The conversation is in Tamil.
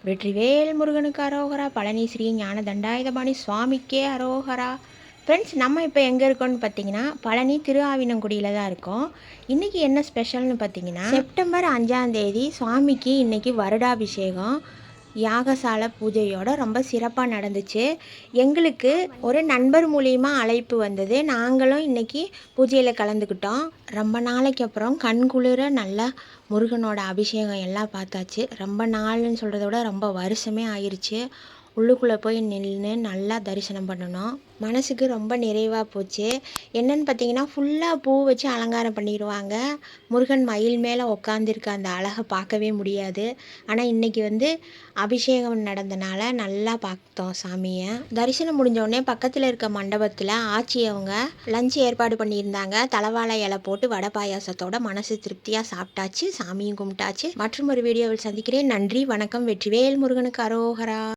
வெற்றிவேல் முருகனுக்கு அரோகரா. பழனி ஸ்ரீ ஞான தண்டாயுதபாணி சுவாமிக்கே அரோகரா. ஃப்ரெண்ட்ஸ், நம்ம இப்போ எங்கே இருக்கோம்னு பார்த்தீங்கன்னா பழனி திருஆவினங்குடியில் தான் இருக்கோம். இன்றைக்கி என்ன ஸ்பெஷல்னு பார்த்தீங்கன்னா செப்டம்பர் 5ஆம் தேதி சுவாமிக்கு இன்றைக்கி வருடாபிஷேகம் யாகசாலை பூஜையோட ரொம்ப சிறப்பாக நடந்துச்சு. எங்களுக்கு ஒரு நண்பர் மூலியமாக அழைப்பு வந்தது. நாங்களும் இன்றைக்கி பூஜையில் கலந்துக்கிட்டோம். ரொம்ப நாளைக்கு அப்புறம் கண்குளிர நல்லா முருகனோட அபிஷேகம் எல்லாம் பார்த்தாச்சு. ரொம்ப நாள்னு சொல்கிறத விட ரொம்ப வருஷமே ஆயிடுச்சு. உள்ளுக்குள்ளே போய் நின்று நல்லா தரிசனம் பண்ணணும். மனசுக்கு ரொம்ப நிறைவாக போச்சு. என்னென்னு பார்த்தீங்கன்னா ஃபுல்லாக பூ வச்சு அலங்காரம் பண்ணிடுவாங்க. முருகன் மயில் மேலே உட்காந்துருக்க அந்த அழகை பார்க்கவே முடியாது. ஆனால் இன்றைக்கி அபிஷேகம் நடந்தனால நல்லா பார்த்தோம் சாமியை. தரிசனம் முடிஞ்சோடனே பக்கத்தில் இருக்க மண்டபத்தில் ஆச்சி அவங்க லஞ்ச் ஏற்பாடு பண்ணியிருந்தாங்க. தலவாழை இலை போட்டு வடை பாயாசத்தோட மனசு திருப்தியாக சாப்பிட்டாச்சு. சாமியும் கும்பிட்டாச்சு. மற்றும் ஒரு வீடியோவில் சந்திக்கிறேன். நன்றி, வணக்கம். வெற்றிவேல் முருகனுக்கு அரோகரா.